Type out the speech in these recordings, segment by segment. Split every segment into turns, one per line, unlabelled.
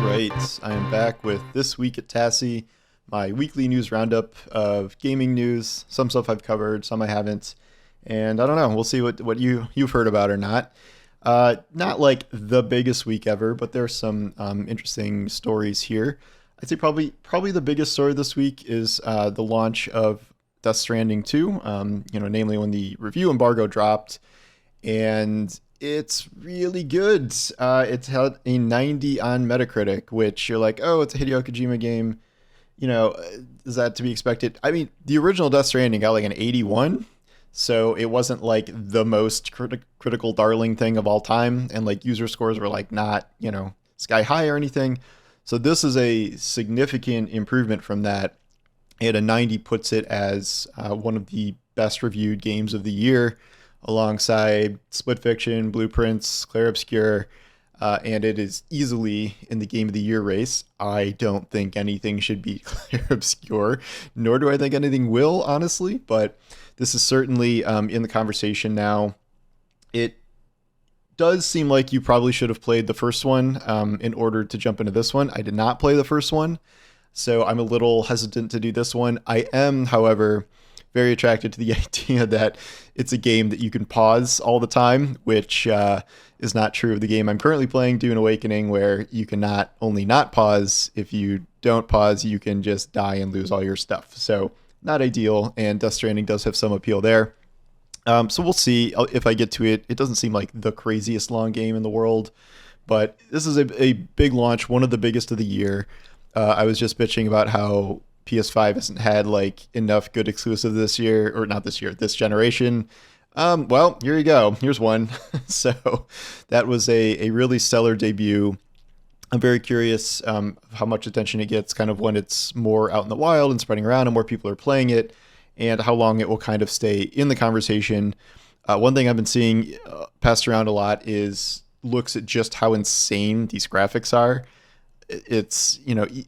right, I am back with This Week at Tassi, my weekly news roundup of gaming news. Some stuff I've covered, some I haven't, and I don't know. We'll see what you've heard about or not. Not like the biggest week ever, but there's some interesting stories here. I'd say probably the biggest story this week is the launch of Death Stranding 2. Namely when the review embargo dropped, and it's really good. It's had a 90 on Metacritic, which you're like, oh, it's a Hideo Kojima game. Is that to be expected? I mean, the original Death Stranding got like an 81, so it wasn't like the most critical darling thing of all time, and like user scores were like not, sky high or anything. So this is a significant improvement from that. And a 90 puts it as one of the best reviewed games of the year, alongside Split Fiction, Blueprints, Clair Obscur, and it is easily in the Game of the Year race. I don't think anything should beat Clair Obscur, nor do I think anything will, honestly, but this is certainly in the conversation now. It does seem like you probably should have played the first one in order to jump into this one. I did not play the first one, so I'm a little hesitant to do this one. I am, however, very attracted to the idea that it's a game that you can pause all the time, which is not true of the game I'm currently playing, Dune Awakening, where you can not only not pause, if you don't pause, you can just die and lose all your stuff. So not ideal, and Death Stranding does have some appeal there. So we'll see if I get to it. It doesn't seem like the craziest long game in the world, but this is a big launch, one of the biggest of the year. I was just bitching about how PS5 hasn't had like enough good exclusive this year, or not this year, this generation. Well, here you go. Here's one. So that was a really stellar debut. I'm very curious how much attention it gets kind of when it's more out in the wild and spreading around and more people are playing it, and how long it will kind of stay in the conversation. One thing I've been seeing passed around a lot is looks at just how insane these graphics are. It's,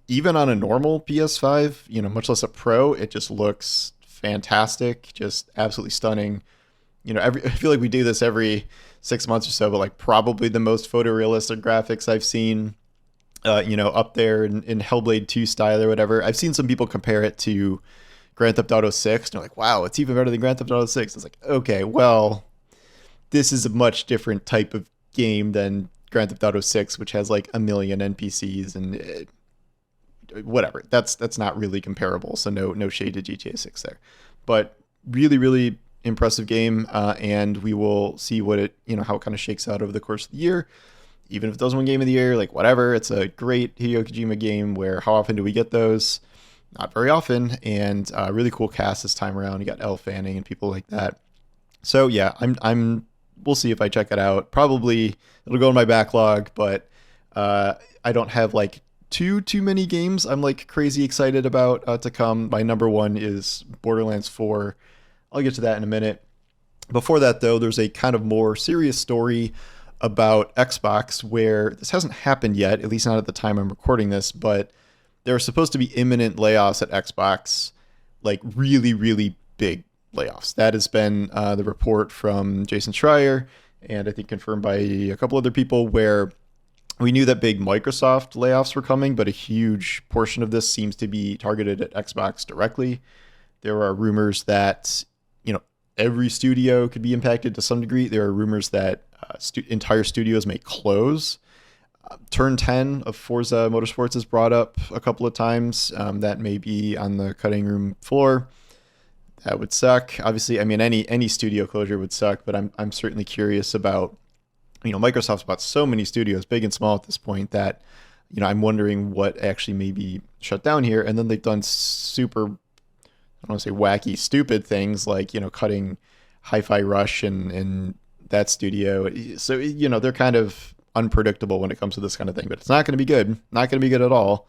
even on a normal PS5, much less a Pro, it just looks fantastic, just absolutely stunning. I feel like we do this every 6 months or so, but like probably the most photorealistic graphics I've seen, up there in Hellblade 2 style or whatever. I've seen some people compare it to Grand Theft Auto 6, and they're like, wow, it's even better than Grand Theft Auto 6. It's like, okay, well, this is a much different type of game than Grand Theft Auto 6, which has like a million NPCs and whatever. That's not really comparable. So no shade to GTA 6 there, but really, really impressive game. And we will see what it, how it kind of shakes out over the course of the year. Even if it doesn't win Game of the Year, like whatever, it's a great Hideo Kojima game where how often do we get those? Not very often. And really cool cast this time around. You got Elle Fanning and people like that. So yeah, we'll see if I check it out. Probably it'll go in my backlog, but I don't have like too many games I'm like crazy excited about to come. My number one is Borderlands 4. I'll get to that in a minute. Before that, though, there's a kind of more serious story about Xbox where this hasn't happened yet, at least not at the time I'm recording this, but there are supposed to be imminent layoffs at Xbox, like really, really big layoffs. That has been the report from Jason Schreier, and I think confirmed by a couple other people, where we knew that big Microsoft layoffs were coming, but a huge portion of this seems to be targeted at Xbox directly. There are rumors that every studio could be impacted to some degree. There are rumors that entire studios may close. Turn 10 of Forza Motorsports is brought up a couple of times. That may be on the cutting room floor. That would suck. Obviously, I mean, any studio closure would suck, but I'm certainly curious about, Microsoft's bought so many studios, big and small at this point, that, I'm wondering what actually may be shut down here. And then they've done super, I don't want to say wacky, stupid things like, cutting Hi-Fi Rush and that studio. So, they're kind of unpredictable when it comes to this kind of thing, but it's not going to be good. Not going to be good at all.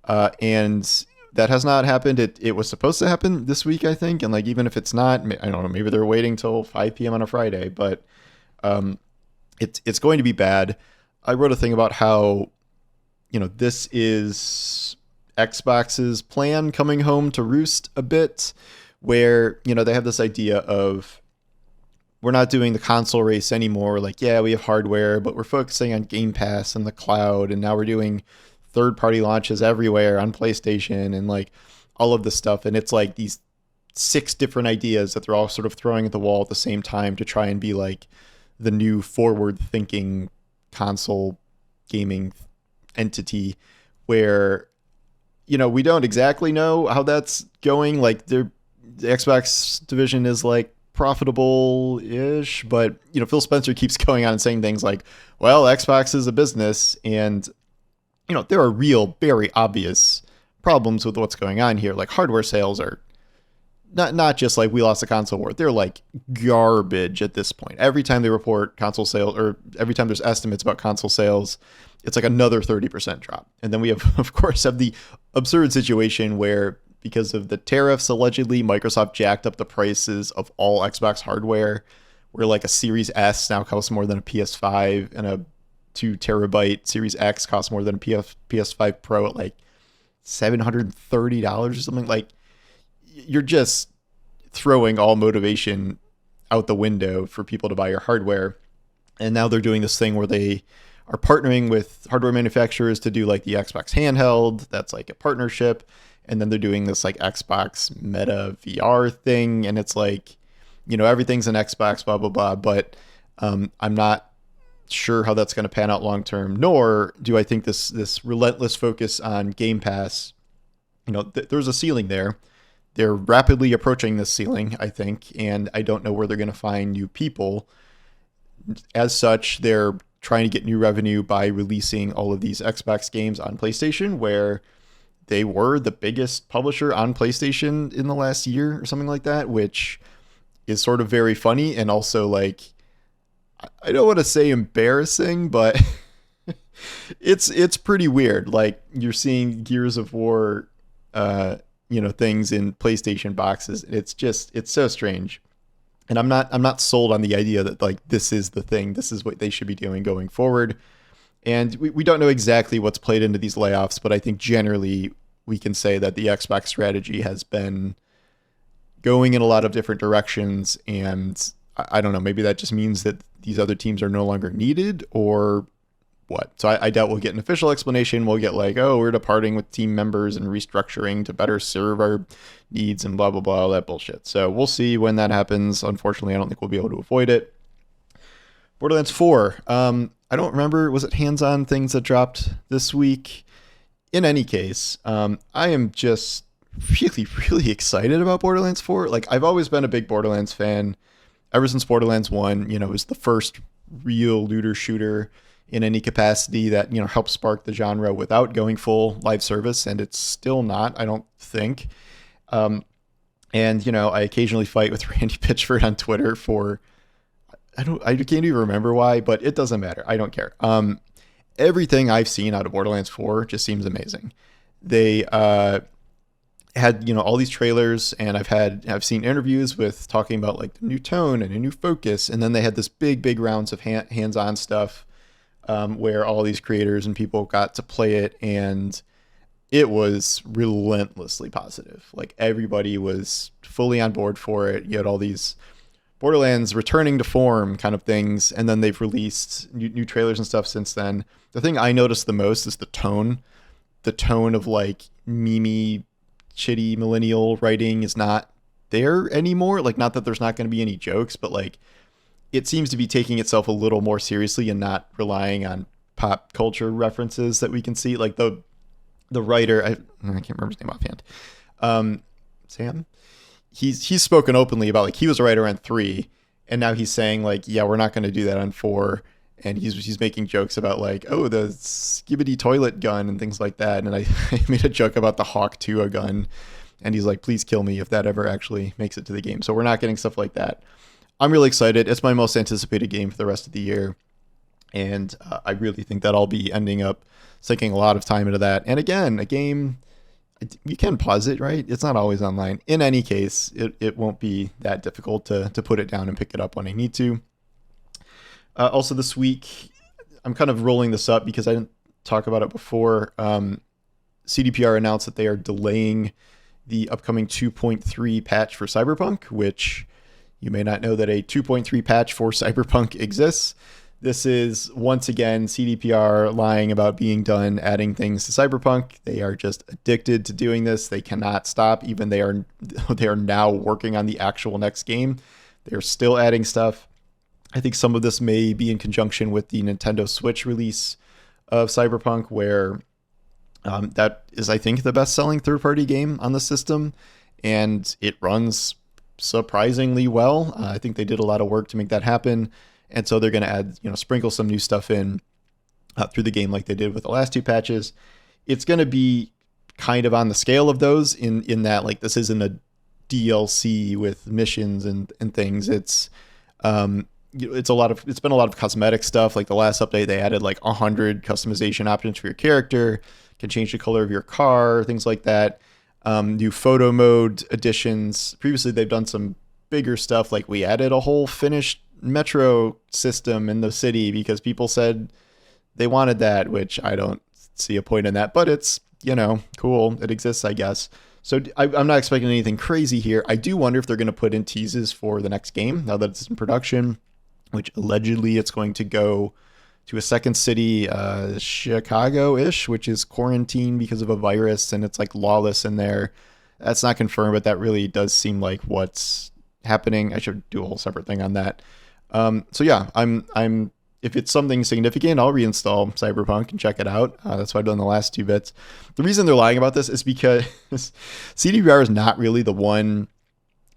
And that has not happened. It was supposed to happen this week, I think. And like, even if it's not, I don't know, maybe they're waiting till 5 p.m. on a Friday, but it's going to be bad. I wrote a thing about how, this is Xbox's plan coming home to roost a bit, where, they have this idea of, we're not doing the console race anymore. Like, yeah, we have hardware, but we're focusing on Game Pass and the cloud. And now we're doing third-party launches everywhere on PlayStation and like all of this stuff. And it's like these 6 different ideas that they're all sort of throwing at the wall at the same time to try and be like the new forward-thinking console gaming entity where, you know, we don't exactly know how that's going. Like the Xbox division is like profitable-ish, but, you know, Phil Spencer keeps going on and saying things like, well, Xbox is a business, and, you know, there are real, very obvious problems with what's going on here. Like hardware sales are not just like we lost the console war, they're like garbage at this point. Every time they report console sales, or every time there's estimates about console sales, it's like another 30% drop. And then we have, of course, have the absurd situation where, because of the tariffs, allegedly, Microsoft jacked up the prices of all Xbox hardware, where like a Series S now costs more than a PS5, and a 2 terabyte Series X costs more than a PS5 Pro at like $730 or something. Like, you're just throwing all motivation out the window for people to buy your hardware. And now they're doing this thing where they are partnering with hardware manufacturers to do like the Xbox handheld. That's like a partnership. And then they're doing this like Xbox Meta VR thing. And it's like, you know, everything's an Xbox, blah, blah, blah. But I'm not sure how that's going to pan out long term, nor do I think this relentless focus on Game Pass, you know, there's a ceiling there. They're rapidly approaching this ceiling, I think, and I don't know where they're going to find new people. As such, they're trying to get new revenue by releasing all of these Xbox games on PlayStation, where they were the biggest publisher on PlayStation in the last year or something like that, which is sort of very funny and also like, I don't want to say embarrassing, but it's pretty weird. Like, you're seeing Gears of War, you know, things in PlayStation boxes. It's so strange. And I'm not sold on the idea that like this is the thing, this is what they should be doing going forward. And we don't know exactly what's played into these layoffs, but I think generally we can say that the Xbox strategy has been going in a lot of different directions. And I don't know, maybe that just means that these other teams are no longer needed, or what. So I doubt we'll get an official explanation. We'll get like, oh, we're departing with team members and restructuring to better serve our needs and blah, blah, blah, all that bullshit. So we'll see when that happens. Unfortunately, I don't think we'll be able to avoid it. Borderlands 4. I don't remember, was it hands-on things that dropped this week? In any case, I am just really, really excited about Borderlands 4. Like, I've always been a big Borderlands fan ever since Borderlands 1, you know, was the first real looter shooter in any capacity that, you know, helped spark the genre without going full live service. And it's still not, I don't think. And, you know, I occasionally fight with Randy Pitchford on Twitter for, I can't even remember why, but it doesn't matter. I don't care. Everything I've seen out of Borderlands 4 just seems amazing. They had, you know, all these trailers, and I've seen interviews with talking about like the new tone and a new focus. And then they had this big rounds of hands-on stuff where all these creators and people got to play it, and it was relentlessly positive. Like, everybody was fully on board for it. You had all these Borderlands returning to form kind of things, and then they've released new trailers and stuff since then. The thing I noticed the most is the tone of like meme shitty millennial writing is not there anymore. Like, not that there's not going to be any jokes, but like, it seems to be taking itself a little more seriously and not relying on pop culture references that we can see. Like the writer, I can't remember his name offhand. Sam. He's spoken openly about like he was a writer on 3, and now he's saying like, yeah, we're not going to do that on 4. And he's making jokes about like, oh, the skibbity toilet gun and things like that. And I made a joke about the Hawk 2 gun, and he's like, please kill me if that ever actually makes it to the game. So we're not getting stuff like that. I'm really excited. It's my most anticipated game for the rest of the year. And I really think that I'll be ending up sinking a lot of time into that. And again, a game, you can pause it, right? It's not always online. In any case, it won't be that difficult to put it down and pick it up when I need to. Also this week, I'm kind of rolling this up because I didn't talk about it before. CDPR announced that they are delaying the upcoming 2.3 patch for Cyberpunk, which you may not know that a 2.3 patch for Cyberpunk exists. This is once again CDPR lying about being done adding things to Cyberpunk. They are just addicted to doing this. They cannot stop. Even they are now working on the actual next game. They're still adding stuff. I think some of this may be in conjunction with the Nintendo Switch release of Cyberpunk, where that is, I think, the best-selling third-party game on the system, and it runs surprisingly well. I think they did a lot of work to make that happen, and so they're going to add, sprinkle some new stuff in through the game like they did with the last two patches. It's going to be kind of on the scale of those in that, like, this isn't a DLC with missions and things. It's it's been a lot of cosmetic stuff. Like the last update, they added like 100 customization options for your character, can change the color of your car, things like that. New photo mode additions. Previously, they've done some bigger stuff, like we added a whole finished metro system in the city because people said they wanted that, which I don't see a point in that, but it's, cool. It exists, I guess. So I'm not expecting anything crazy here. I do wonder if they're going to put in teases for the next game now that it's in production, which allegedly it's going to go to a second city, Chicago-ish, which is quarantined because of a virus, and it's like lawless in there. That's not confirmed, but that really does seem like what's happening. I should do a whole separate thing on that. So yeah, I'm if it's something significant, I'll reinstall Cyberpunk and check it out. That's what I've done the last two bits. The reason they're lying about this is because CDPR is not really the one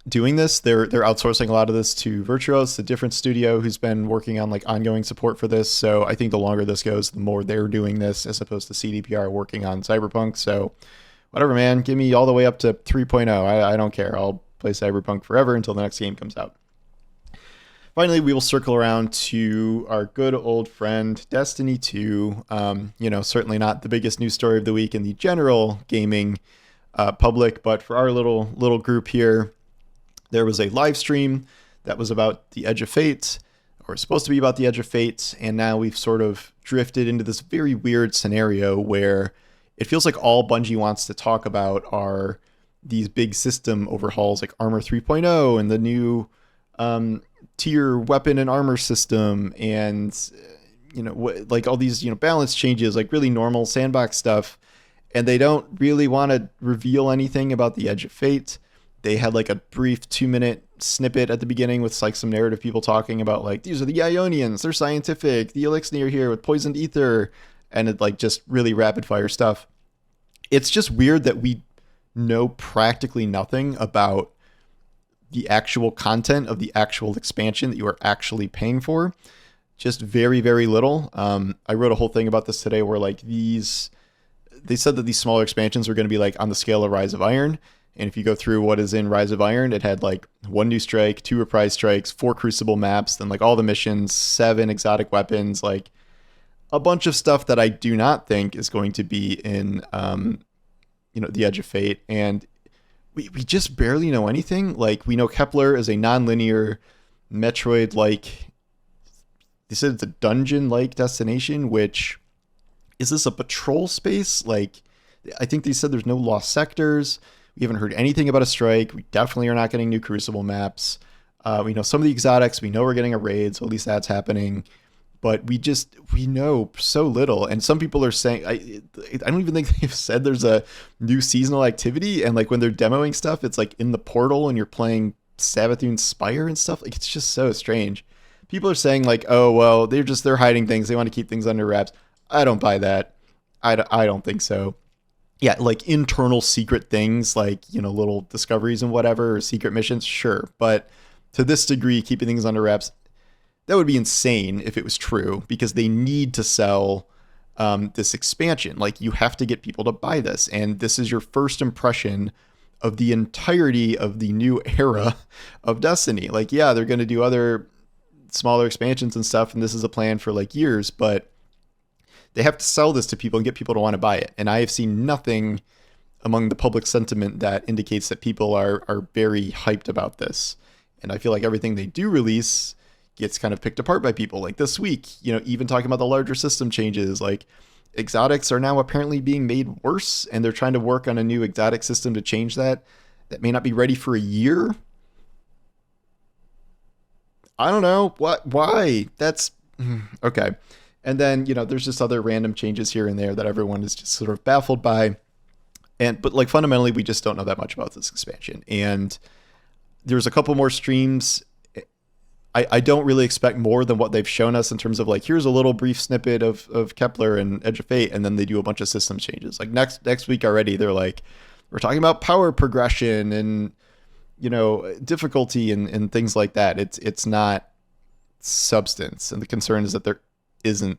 doing this. They're outsourcing a lot of this to Virtuos, a different studio who's been working on like ongoing support for this. So I think the longer this goes, the more they're doing this as opposed to CDPR working on Cyberpunk. So whatever, man, give me all the way up to 3.0. I don't care. I'll play Cyberpunk forever until the next game comes out. Finally, we will circle around to our good old friend Destiny 2. Certainly not the biggest news story of the week in the general gaming public, but for our little group here, there was a live stream that was about the Edge of Fate, or supposed to be about the Edge of Fate, and now we've sort of drifted into this very weird scenario where it feels like all Bungie wants to talk about are these big system overhauls like Armor 3.0 and the new tier weapon and armor system, and like all these balance changes, like really normal sandbox stuff, and they don't really want to reveal anything about the Edge of Fate. They had like a brief 2-minute snippet at the beginning with like some narrative people talking about like, these are the Ionians, they're scientific, the Elixir here with poisoned ether, and it like just really rapid fire stuff. It's just weird that we know practically nothing about the actual content of the actual expansion that you are actually paying for. Just very, very little. I wrote a whole thing about this today where like they said that these smaller expansions were going to be like on the scale of Rise of Iron. And if you go through what is in Rise of Iron, it had like 1 new strike, 2 reprise strikes, 4 crucible maps, then like all the missions, 7 exotic weapons, like a bunch of stuff that I do not think is going to be in, the Edge of Fate. And we just barely know anything. Like, we know Kepler is a non-linear Metroid-like, they said it's a dungeon-like destination, which, is this a patrol space? Like, I think they said there's no lost sectors. We haven't heard anything about a strike. We definitely are not getting new Crucible maps. We know some of the exotics. We know we're getting a raid, so at least that's happening. But we know so little. And some people are saying, I don't even think they've said there's a new seasonal activity. And like when they're demoing stuff, it's like in the portal and you're playing Savathûn's Spire and stuff. Like, it's just so strange. People are saying like, oh, well, they're hiding things. They want to keep things under wraps. I don't buy that. I don't think so. Yeah, like internal secret things, like, little discoveries and whatever, or secret missions, sure. But to this degree, keeping things under wraps, that would be insane if it was true, because they need to sell this expansion. Like, you have to get people to buy this, and this is your first impression of the entirety of the new era of Destiny. Like, yeah, they're going to do other smaller expansions and stuff, and this is a plan for like years, but they have to sell this to people and get people to want to buy it. And I have seen nothing among the public sentiment that indicates that people are very hyped about this. And I feel like everything they do release gets kind of picked apart by people. Like this week, even talking about the larger system changes, like exotics are now apparently being made worse, and they're trying to work on a new exotic system to change that may not be ready for a year. I don't know. Why? That's Okay. And then, there's just other random changes here and there that everyone is just sort of baffled by. But like fundamentally, we just don't know that much about this expansion. And there's a couple more streams. I don't really expect more than what they've shown us in terms of like, here's a little brief snippet of Kepler and Edge of Fate, and then they do a bunch of system changes. Like next week already, they're like, we're talking about power progression and difficulty and things like that. It's not substance, and the concern is that there isn't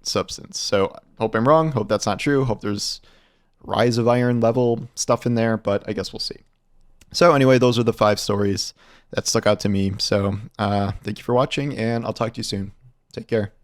substance. So hope I'm wrong. Hope that's not true. Hope there's Rise of Iron level stuff in there, but I guess we'll see. So anyway, those are the 5 stories that stuck out to me. So thank you for watching, and I'll talk to you soon. Take care.